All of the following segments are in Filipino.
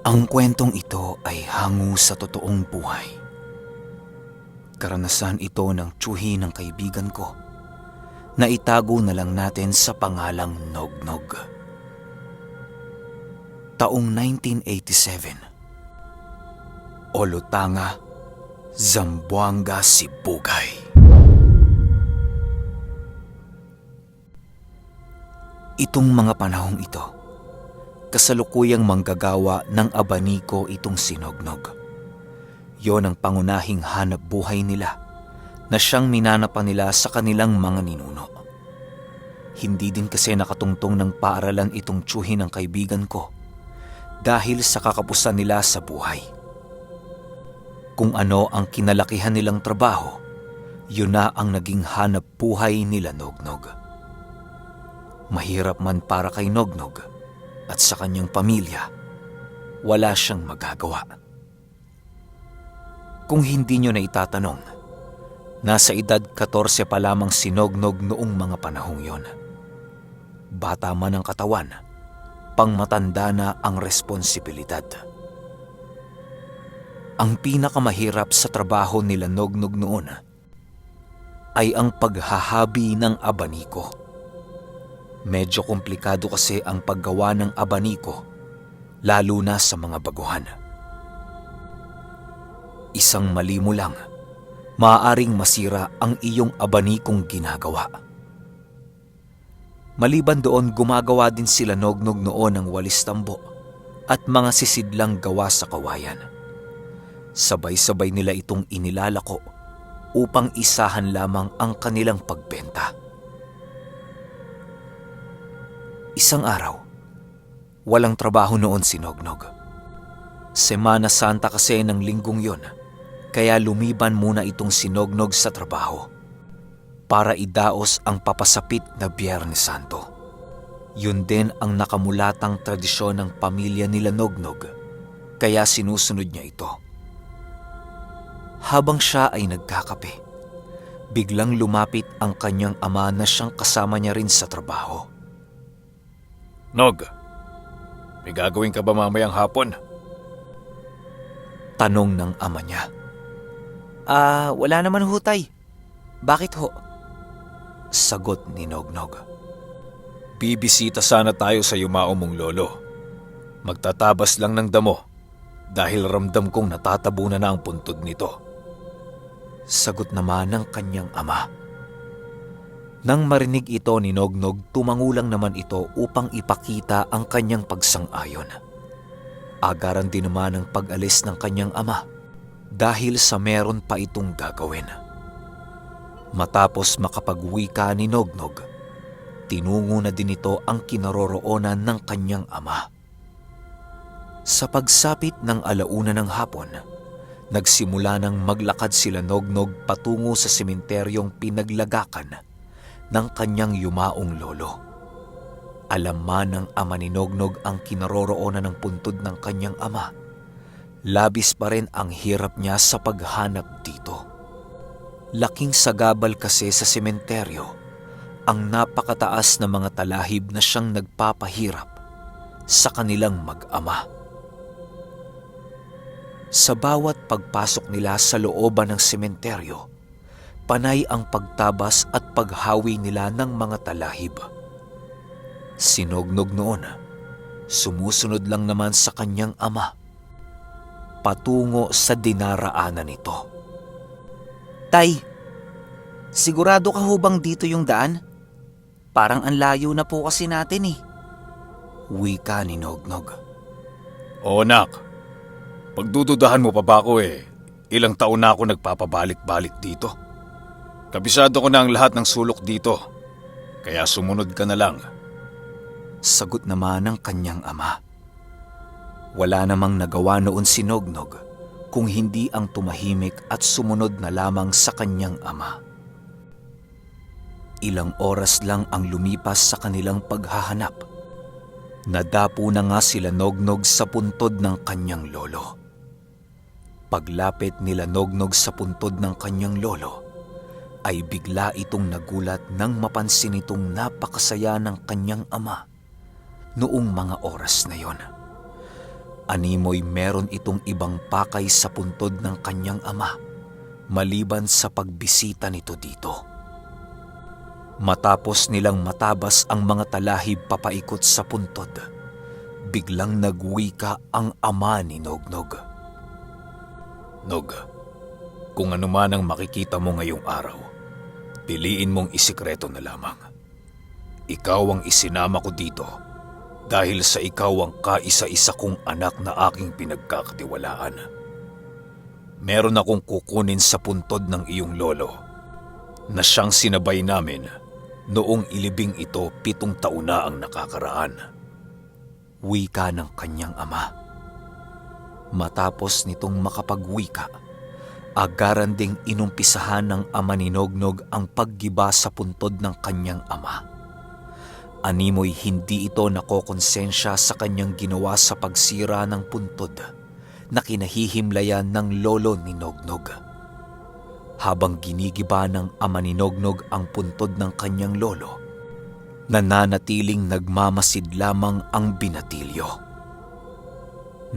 Ang kwentong ito ay hango sa totoong buhay. Karanasan ito ng tiyuhi ng kaibigan ko na itago na lang natin sa pangalang Nognog. Taong 1987. Olutanga, Zamboanga, Sibugay. Itong mga panahong ito, kasalukuyang manggagawa ng abaniko itong si Nognog. Yon ang pangunahing hanap buhay nila na siyang minanapan nila sa kanilang mga ninuno. Hindi din kasi nakatungtong ng paaralan itong tiyuhi ng kaibigan ko dahil sa kakapusan nila sa buhay. Kung ano ang kinalakihan nilang trabaho, yun na ang naging hanap buhay nila Nognog. Mahirap man para kay Nognog at sa kanyang pamilya, wala siyang magagawa. Kung hindi nyo na itatanong, nasa edad 14 pa lamang si Nognog noong mga panahong yon. Bata man ang katawan, pangmatanda na ang responsibilidad. Ang pinakamahirap sa trabaho nila Nognog noon ay ang paghahabi ng abaniko. Medyo komplikado kasi ang paggawa ng abaniko, lalo na sa mga baguhan. Isang mali mo lang, maaaring masira ang iyong abanikong ginagawa. Maliban doon, gumagawa din sila Nognog noon ng walis tambo at mga sisidlang gawa sa kawayan. Sabay-sabay nila itong inilalako upang isahan lamang ang kanilang pagbenta. Isang araw, walang trabaho noon si Nognog. Semana Santa kasi ng linggong yon, kaya lumiban muna itong si Nognog sa trabaho para idaos ang papasapit na Biyernes Santo. Yun din ang nakamulatang tradisyon ng pamilya nila Nognog, kaya sinusunod niya ito. Habang siya ay nagkakape, biglang lumapit ang kanyang ama na siyang kasama niya rin sa trabaho. Nog, may gagawin ka ba mamayang hapon? Tanong ng ama niya. Wala naman ho, tay. Bakit ho? Sagot ni Nognog. Bibisita sana tayo sa yumao mong lolo. Magtatabas lang ng damo dahil ramdam kong natatabunan na ang puntod nito. Sagot naman ng kanyang ama. Nang marinig ito ni Nognog, tumangulang naman ito upang ipakita ang kanyang pagsang-ayon. Agaran din naman ang pag-alis ng kanyang ama dahil sa meron pa itong gagawin. Matapos makapag-wika ni Nognog, tinungo na din ito ang kinaroroonan ng kanyang ama. Sa pagsapit ng alauna ng hapon, nagsimula nang maglakad sila Nognog patungo sa sementeryong pinaglagakan ng kanyang yumaong lolo. Alam man ng ama ni Nognog ang kinaroroonan ng puntod ng kanyang ama, labis pa rin ang hirap niya sa paghanap dito. Laking sagabal kasi sa sementeryo ang napakataas na mga talahib na siyang nagpapahirap sa kanilang mag-ama. Sa bawat pagpasok nila sa looban ng sementeryo, panay ang pagtabas at paghawi nila ng mga talahib. Si Nognog noon, sumusunod lang naman sa kanyang ama, patungo sa dinaraanan nito. Tay, sigurado ka ho bang dito yung daan? Parang ang layo na po kasi natin eh. Wika ni Nognog. Oo, nak. Pagdududahan mo pa ba ako ilang taon na ako nagpapabalik-balik dito. Kabisado ko na ang lahat ng sulok dito, kaya sumunod ka na lang. Sagot naman ng kanyang ama. Wala namang nagawa noon si Nognog kung hindi ang tumahimik at sumunod na lamang sa kanyang ama. Ilang oras lang ang lumipas sa kanilang paghahanap. Nadapo na nga sila Nognog sa puntod ng kanyang lolo. Paglapit nila Nognog sa puntod ng kanyang lolo, ay bigla itong nagulat nang mapansin itong napakasaya ng kanyang ama noong mga oras na yon. Animoy meron itong ibang pakay sa puntod ng kanyang ama, maliban sa pagbisita nito dito. Matapos nilang matabas ang mga talahib papaikot sa puntod, biglang nagwika ang ama ni Nognog. Nog, kung ano man ang makikita mo ngayong araw, piliin mong isikreto na lamang. Ikaw ang isinama ko dito dahil sa ikaw ang kaisa-isa kong anak na aking pinagkakatiwalaan. Meron akong kukunin sa puntod ng iyong lolo na siyang sinabay namin noong ilibing ito 7 taon na ang nakakaraan. Wika ng kanyang ama. Matapos nitong makapagwika, agaran ding inumpisahan ng ama ni Nognog ang paggiba sa puntod ng kanyang ama. Animoy hindi ito nakokonsensya sa kanyang ginawa sa pagsira ng puntod na kinahihimlayan ng lolo ni Nognog. Habang ginigiba ng ama ni Nognog ang puntod ng kanyang lolo, nananatiling nagmamasid lamang ang binatilyo.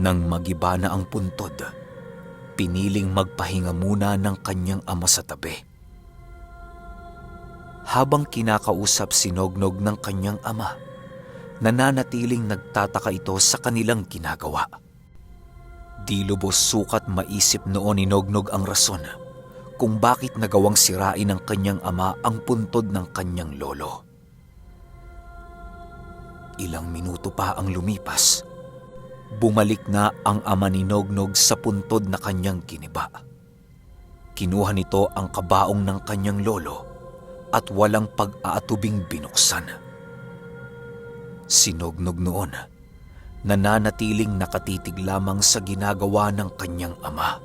Nang magiba na ang puntod, piniling magpahinga muna ng kanyang ama sa tabi. Habang kinakausap si Nognog ng kanyang ama, nananatiling nagtataka ito sa kanilang ginagawa. Di lubos sukat maisip noon ni Nognog ang rason kung bakit nagawang sirain ng kanyang ama ang puntod ng kanyang lolo. Ilang minuto pa ang lumipas, bumalik na ang ama ni Nognog sa puntod na kanyang giniba. Kinuha nito ang kabaong ng kanyang lolo at walang pag-aatubing binuksan. Si Nognog noon, nananatiling nakatitig lamang sa ginagawa ng kanyang ama.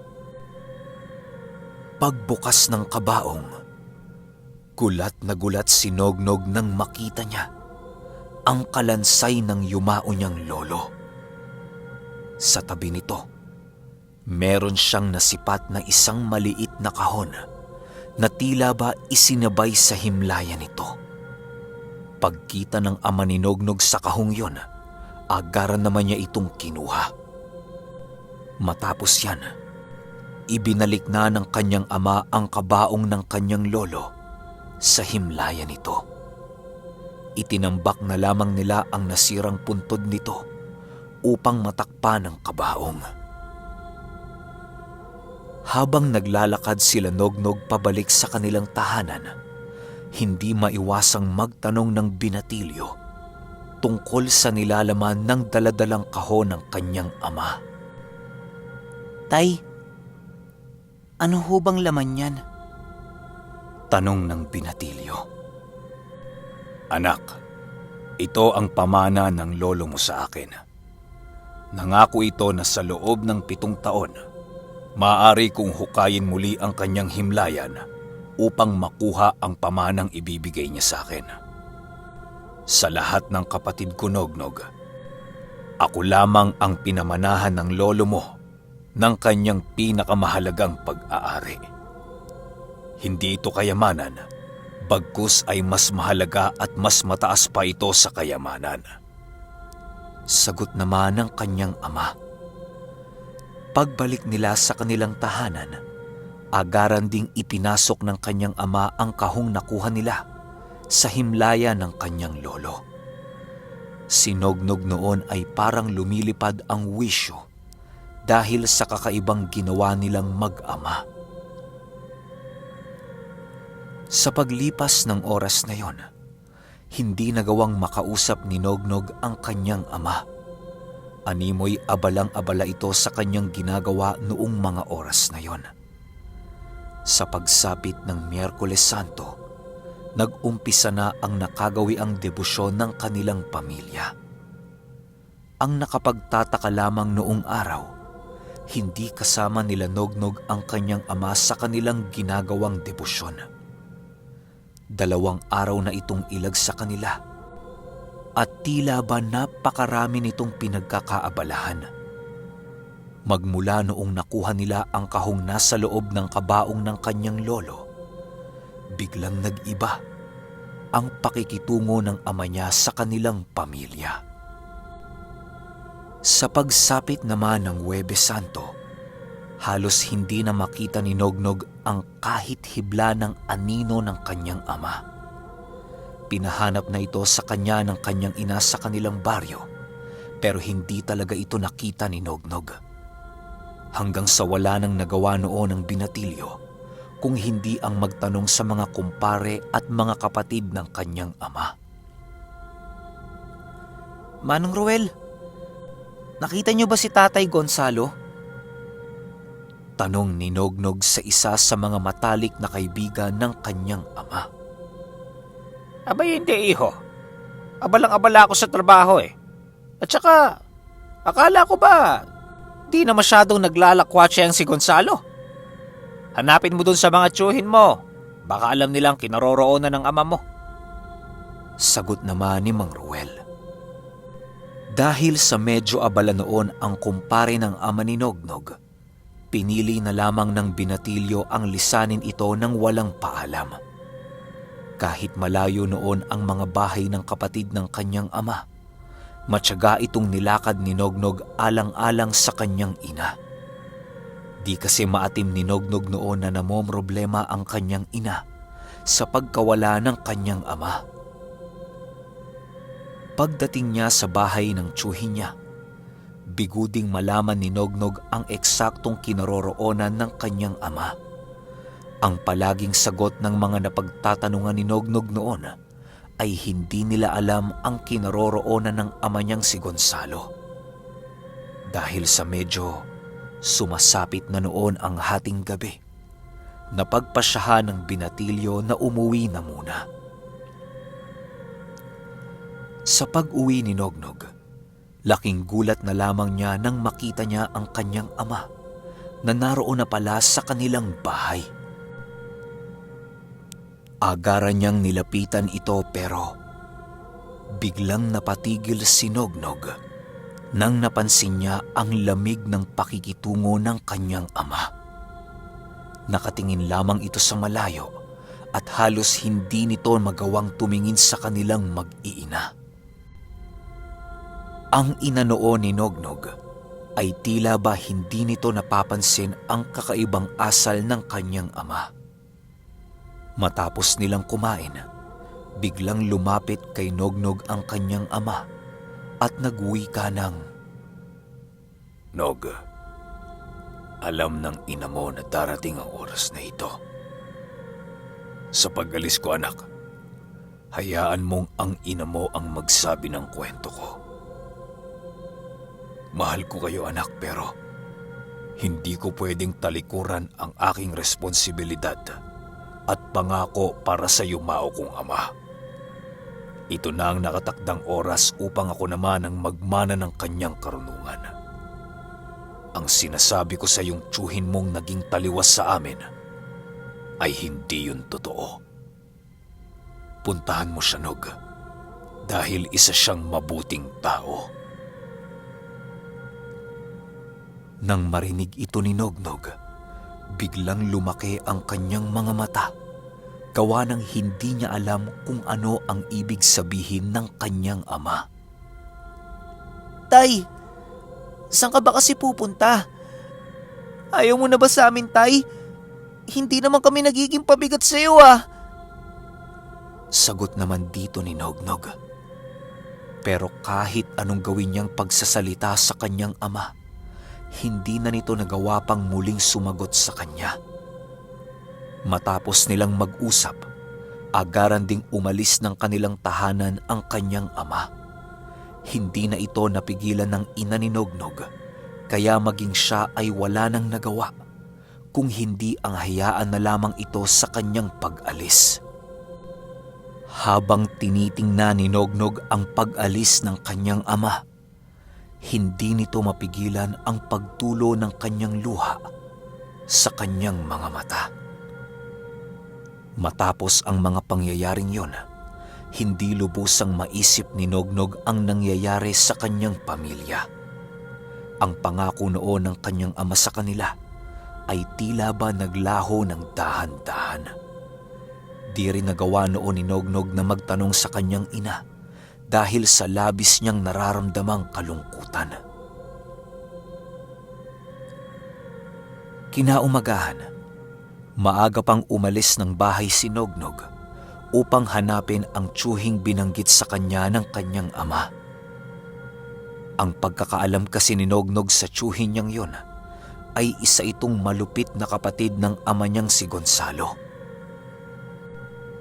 Pagbukas ng kabaong, gulat na gulat si Nognog nang makita niya ang kalansay ng yumao niyang lolo. Sa tabi nito, meron siyang nasipat na isang maliit na kahon na tila ba isinabay sa himlayan nito. Pagkita ng ama ni Nognog sa kahong yon, agaran naman niya itong kinuha. Matapos yan, ibinalik na ng kanyang ama ang kabaong ng kanyang lolo sa himlayan nito. Itinambak na lamang nila ang nasirang puntod nito upang matakpan ang kabaong. Habang naglalakad sila Nognog pabalik sa kanilang tahanan, hindi maiwasang magtanong ng binatilyo tungkol sa nilalaman ng daladalang kahon ng kanyang ama. Tay, ano ho bang laman yan? Tanong ng binatilyo. Anak, ito ang pamana ng lolo mo sa akin. Nangako ito na sa loob ng 7 taon, maaari kong hukayin muli ang kanyang himlayan upang makuha ang pamanang ibibigay niya sa akin. Sa lahat ng kapatid ko Nognog, ako lamang ang pinamanahan ng lolo mo ng kanyang pinakamahalagang pag-aari. Hindi ito kayamanan, bagkus ay mas mahalaga at mas mataas pa ito sa kayamanan. Sagot naman ng kanyang ama. Pagbalik nila sa kanilang tahanan, agaran ding ipinasok ng kanyang ama ang kahong nakuha nila sa himlaya ng kanyang lolo. Si Nognog noon ay parang lumilipad ang wisyo dahil sa kakaibang ginawa nilang mag-ama. Sa paglipas ng oras na yon, hindi nagawang makausap ni Nognog ang kanyang ama. Animoy abalang-abala ito sa kanyang ginagawa noong mga oras na yon. Sa pagsapit ng Miyerkules Santo, nag-umpisa na ang nakagawiang debosyon ng kanilang pamilya. Ang nakapagtataka lamang noong araw, hindi kasama nila Nognog ang kanyang ama sa kanilang ginagawang debosyon. 2 araw na itong ilag sa kanila at tila ba napakarami nitong pinagkakaabalahan. Magmula noong nakuha nila ang kahong nasa loob ng kabaong ng kanyang lolo, biglang nag-iba ang pakikitungo ng ama niya sa kanilang pamilya. Sa pagsapit naman ng Huwebes Santo, halos hindi na makita ni Nognog ang kahit hibla ng anino ng kanyang ama. Pinahanap na ito sa kanya ng kanyang ina sa kanilang baryo, pero hindi talaga ito nakita ni Nognog. Hanggang sa wala nang nagawa noon ang binatilyo, kung hindi ang magtanong sa mga kumpare at mga kapatid ng kanyang ama. Manong Ruel, nakita niyo ba si Tatay Gonzalo? Tanong ni Nognog sa isa sa mga matalik na kaibigan ng kanyang ama. Abay hindi, iho. Abalang-abala ako sa trabaho eh. At saka, akala ko ba, di na masyadong naglalakwatsa yang si Gonzalo? Hanapin mo dun sa mga tiyuhin mo. Baka alam nilang kinaroroonan ng ama mo. Sagot naman ni Mang Ruel. Dahil sa medyo abala noon ang kumpare ng ama ni Nognog, pinili na lamang ng binatilyo ang lisanin ito ng walang paalam. Kahit malayo noon ang mga bahay ng kapatid ng kanyang ama, matyaga itong nilakad ni Nognog alang-alang sa kanyang ina. Di kasi maatim ni Nognog noon na namomroblema ang kanyang ina sa pagkawala ng kanyang ama. Pagdating niya sa bahay ng tiyuhin niya, biguding malaman ni Nognog ang eksaktong kinaroroonan ng kanyang ama. Ang palaging sagot ng mga napagtatanungan ni Nognog noon ay hindi nila alam ang kinaroroonan ng ama niyang si Gonzalo. Dahil sa medyo sumasapit na noon ang hating gabi, napagpasyahan ng binatilyo na umuwi na muna. Sa pag-uwi ni Nognog, laking gulat na lamang niya nang makita niya ang kanyang ama na naroon na pala sa kanilang bahay. Agaran niyang nilapitan ito pero biglang napatigil si Nognog nang napansin niya ang lamig ng pakikitungo ng kanyang ama. Nakatingin lamang ito sa malayo at halos hindi nito magawang tumingin sa kanilang mag-iina. Ang ina noon ni Nognog ay tila ba hindi nito napapansin ang kakaibang asal ng kanyang ama. Matapos nilang kumain, biglang lumapit kay Nognog ang kanyang ama at nagwika ng, "Nog, alam ng ina mo na darating ang oras na ito. Sa pag-alis ko, anak, hayaan mong ang ina mo ang magsabi ng kwento ko. Mahal ko kayo, anak, pero hindi ko pwedeng talikuran ang aking responsibilidad at pangako para sa yumao kong ama. Ito na ang nakatakdang oras upang ako naman ang magmana ng kanyang karunungan. Ang sinasabi ko sa iyong tiyuhin mong naging taliwas sa amin ay hindi yun totoo. Puntahan mo siya, Nog, dahil isa siyang mabuting tao." Nang marinig ito ni Nognog, biglang lumaki ang kanyang mga mata, gawa ng hindi niya alam kung ano ang ibig sabihin ng kanyang ama. Tay, saan ka ba kasi pupunta? Ayaw mo na ba sa amin, Tay? Hindi naman kami nagiging pabigat sa iyo, ah. Sagot naman dito ni Nognog. Pero kahit anong gawin niyang pagsasalita sa kanyang ama, hindi na nito nagawa pang muling sumagot sa kanya. Matapos nilang mag-usap, agaran ding umalis ng kanilang tahanan ang kanyang ama. Hindi na ito napigilan ng ina ni Nognog, kaya maging siya ay wala nang nagawa, kung hindi ang hayaan na lamang ito sa kanyang pag-alis. Habang tinitingnan ni Nognog ang pag-alis ng kanyang ama, hindi nito mapigilan ang pagtulo ng kanyang luha sa kanyang mga mata. Matapos ang mga pangyayaring yon, hindi lubusang maisip ni Nognog ang nangyayari sa kanyang pamilya. Ang pangako noon ng kanyang ama sa kanila ay tila ba naglaho ng dahan-dahan. Di rin nagawa noon ni Nognog na magtanong sa kanyang ina dahil sa labis niyang nararamdamang kalungkutan. Kinaumagahan, maaga pang umalis ng bahay si Nognog upang hanapin ang tiyuhing binanggit sa kanya ng kanyang ama. Ang pagkakaalam kasi ni Nognog sa tiyuhin niyang yun ay isa itong malupit na kapatid ng ama niyang si Gonzalo.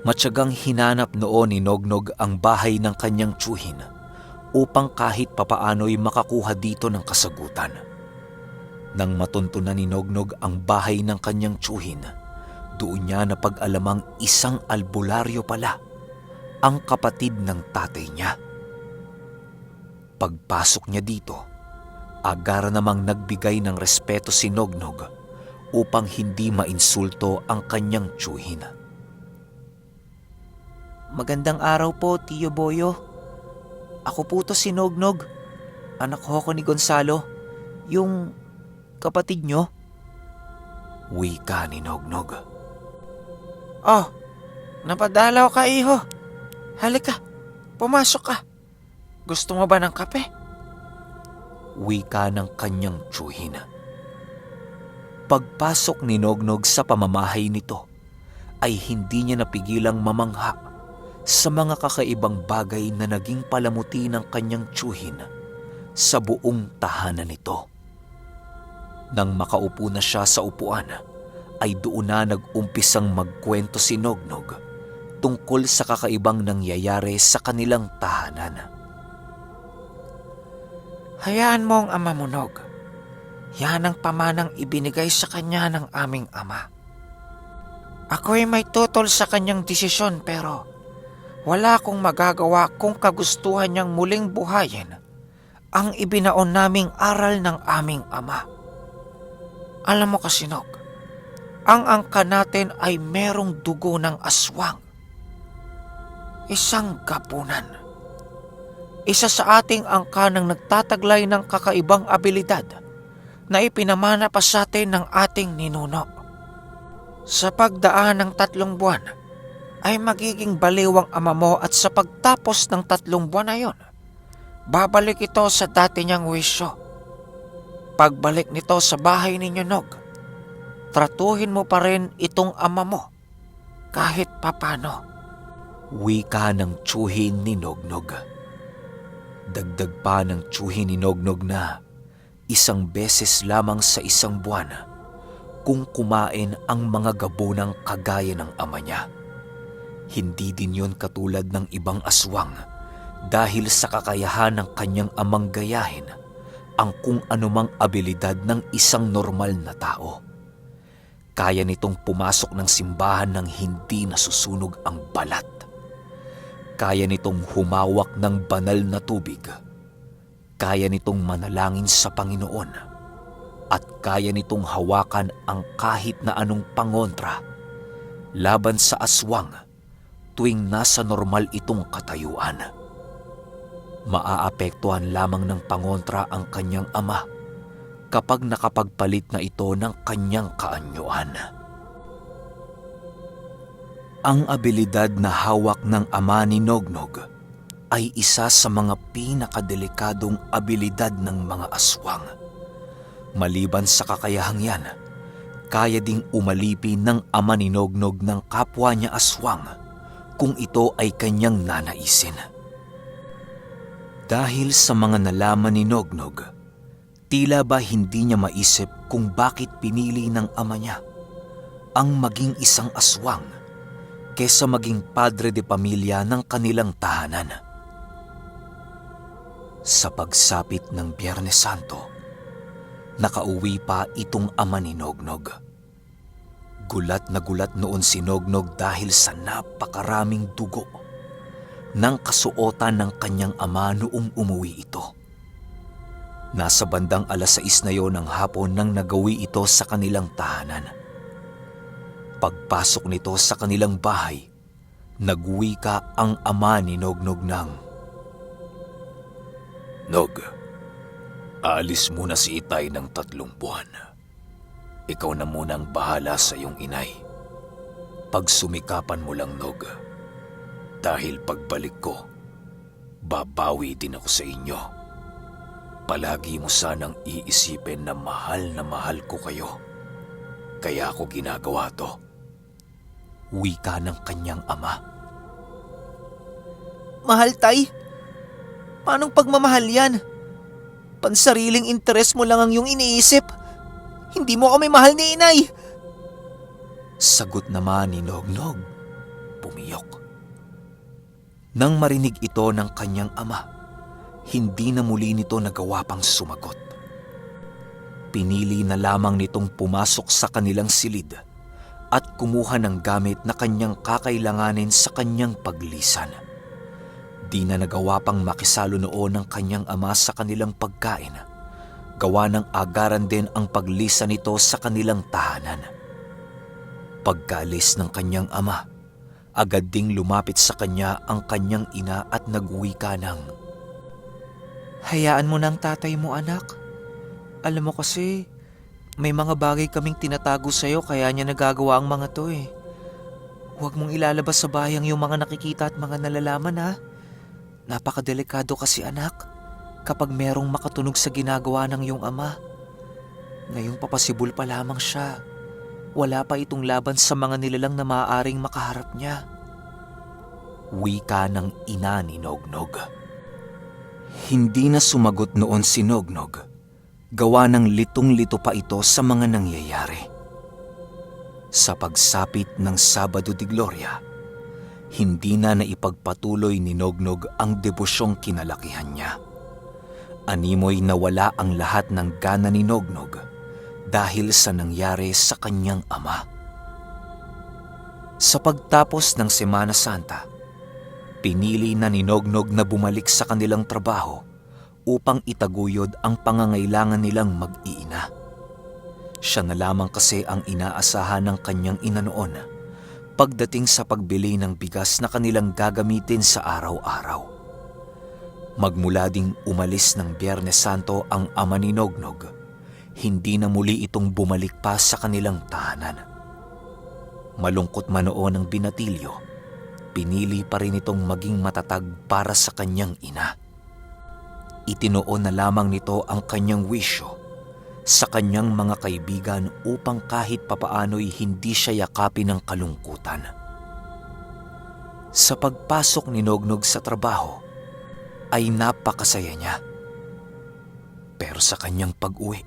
Matyagang hinanap noon ni Nognog ang bahay ng kanyang tiyuhin upang kahit papaano'y makakuha dito ng kasagutan. Nang matuntunan ni Nognog ang bahay ng kanyang tiyuhin, doon niya napag-alamang isang albularyo pala ang kapatid ng tatay niya. Pagpasok niya dito, agara namang nagbigay ng respeto si Nognog upang hindi mainsulto ang kanyang tiyuhin. Magandang araw po, Tiyo Boyo. Ako po to si Nognog. Anak ho ko ni Gonzalo. Yung kapatid nyo. Wika ni Nognog. Oh, napadalaw ka, iho. Halika, pumasok ka. Gusto mo ba ng kape? Wika ng kanyang tiyuhin. Pagpasok ni Nognog sa pamamahay nito, ay hindi niya napigilang mamangha sa mga kakaibang bagay na naging palamuti ng kanyang tiyuhin sa buong tahanan nito. Nang makaupo na siya sa upuan, ay doon na nag-umpisang magkwento si Nognog tungkol sa kakaibang nangyayari sa kanilang tahanan. Hayaan mo ang ama mo, Nog. Yan ang pamanang ibinigay sa kanya ng aming ama. Ako'y may tutol sa kanyang desisyon pero wala akong magagawa kung kagustuhan niyang muling buhayin ang ibinaon naming aral ng aming ama. Alam mo kasi, Nog, ang angka natin ay merong dugo ng aswang. Isang gapunan. Isa sa ating angka ng nagtataglay ng kakaibang abilidad na ipinamana pa sa atin ng ating ninuno. Sa pagdaan ng 3 buwan, ay magiging baliw ang ama mo at sa pagtapos ng 3 buwan na yon, babalik ito sa dati niyang wisyo. Pagbalik nito sa bahay ninyo, Nog, tratuhin mo pa rin itong ama mo kahit papano. Wika ng tiyuhin ni Nognog. Dagdag pa ng tiyuhin ni Nognog na 1 beses lamang sa 1 buwan kung kumain ang mga gabonang kagaya ng ama niya. Hindi din yon katulad ng ibang aswang dahil sa kakayahan ng kanyang amang gayahin ang kung anumang abilidad ng isang normal na tao. Kaya nitong pumasok ng simbahan nang hindi nasusunog ang balat. Kaya nitong humawak ng banal na tubig. Kaya nitong manalangin sa Panginoon. At kaya nitong hawakan ang kahit na anong pangontra laban sa aswang tuwing nasa normal itong katayuan. Maaapektuhan lamang ng pangontra ang kanyang ama kapag nakapagpalit na ito ng kanyang kaanyuan. Ang abilidad na hawak ng ama ni Nognog ay isa sa mga pinakadelikadong abilidad ng mga aswang. Maliban sa kakayahang yan, kaya ding umalipi ng ama ni Nognog ng kapwa niya aswang kung ito ay kanyang nanaisin. Dahil sa mga nalaman ni Nognog, tila ba hindi niya maisip kung bakit pinili ng ama niya ang maging isang aswang kesa maging padre de pamilya ng kanilang tahanan. Sa pagsapit ng Biyernes Santo, nakauwi pa itong ama ni Nognog. Gulat na gulat noon si Nognog dahil sa napakaraming dugo ng kasuotan ng kanyang ama noong umuwi ito. Nasa bandang 6:00 na yon ng hapon nang nagawi ito sa kanilang tahanan. Pagpasok nito sa kanilang bahay, nagwika ang ama ni Nognog ng, Nog, aalis muna si Itay ng 3 buwan. Ikaw na muna ang bahala sa iyong inay. Pagsumikapan mo lang, Nog. Dahil pagbalik ko, babawi din ako sa inyo. Palagi mo sanang iisipin na mahal ko kayo. Kaya ako ginagawa to. Wika ng kanyang ama. Mahal, Tay? Paanong pagmamahal yan? Pansariling interes mo lang ang iyong iniisip. Hindi mo kami mahal ni Inay. Sagot naman ni Nognog. Pumiyok. Nang marinig ito ng kanyang ama, hindi na muli nito nagawa pang sumagot. Pinili na lamang nitong pumasok sa kanilang silid at kumuha ng gamit na kanyang kakailanganin sa kanyang paglisan. Di na nagawa pang makisalo noon ng kanyang ama sa kanilang pagkain. Gawa ng agaran din ang paglisan nito sa kanilang tahanan. Pagkaalis ng kanyang ama, agad ding lumapit sa kanya ang kanyang ina at nagwika ng, Hayaan mo ng tatay mo, anak. Alam mo kasi, may mga bagay kaming tinatago sa'yo kaya niya nagagawa ang mga to eh. Huwag mong ilalabas sa bayang yung mga nakikita at mga nalalaman ha. Napakadelikado kasi anak kapag merong makatunog sa ginagawa ng iyong ama. Ngayong papasibol pa lamang siya. Wala pa itong laban sa mga nilalang na maaaring makaharap niya. wika ng ina ni Nognog. Hindi na sumagot noon si Nognog. Gawa ng litong-lito pa ito sa mga nangyayari. Sa pagsapit ng Sabado de Gloria, hindi na naipagpatuloy ni Nognog ang debosyong kinalakihan niya. Animoy nawala ang lahat ng gana ni Nognog dahil sa nangyari sa kanyang ama. Sa pagtapos ng Semana Santa, pinili na ni Nognog na bumalik sa kanilang trabaho upang itaguyod ang pangangailangan nilang mag-iina. Siya na lamang kasi ang inaasahan ng kanyang ina noon pagdating sa pagbili ng bigas na kanilang gagamitin sa araw-araw. Magmula ding umalis ng Biyernes Santo ang ama ni Nognog, hindi na muli itong bumalik pa sa kanilang tahanan. Malungkot man noon ang binatilyo, pinili pa rin itong maging matatag para sa kanyang ina. Itinuon na lamang nito ang kanyang wisyo sa kanyang mga kaibigan upang kahit papaano'y hindi siya yakapin ng kalungkutan. Sa pagpasok ni Nognog sa trabaho, ay napakasaya niya. Pero sa kanyang pag-uwi,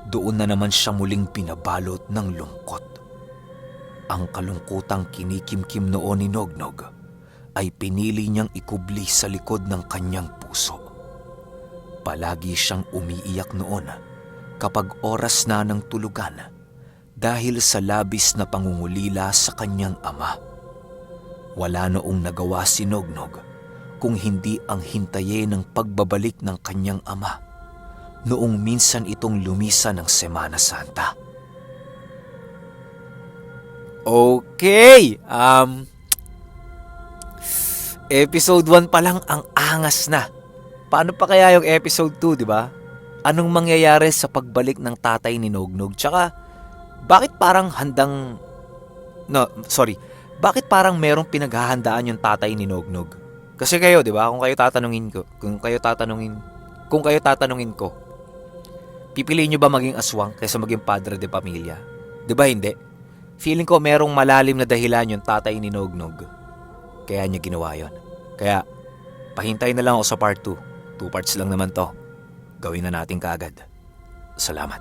doon na naman siya muling pinabalot ng lungkot. Ang kalungkutang kinikimkim noon ni Nognog ay pinili niyang ikubli sa likod ng kanyang puso. Palagi siyang umiiyak noon kapag oras na ng tulugan dahil sa labis na pangungulila sa kanyang ama. Wala noong nagawa si Nognog kung hindi ang hintayin ng pagbabalik ng kanyang ama noong minsan itong lumisan ng Semana Santa. Okay, episode 1 pa lang ang angas na. Paano pa kaya yung episode 2, di ba? Anong mangyayari sa pagbalik ng tatay ni Nognog? Tsaka, bakit parang bakit parang merong pinaghahandaan yung tatay ni Nognog? Kasi kayo, di ba? Kung kayo tatanungin ko, pipiliin nyo ba maging aswang kaysa maging padre de pamilya? Di ba hindi? Feeling ko merong malalim na dahilan yung tatay ni Nognog. Kaya niya ginawa yon. Kaya, pahintay na lang ako sa part 2. 2 parts lang naman to. Gawin na natin kaagad. Salamat.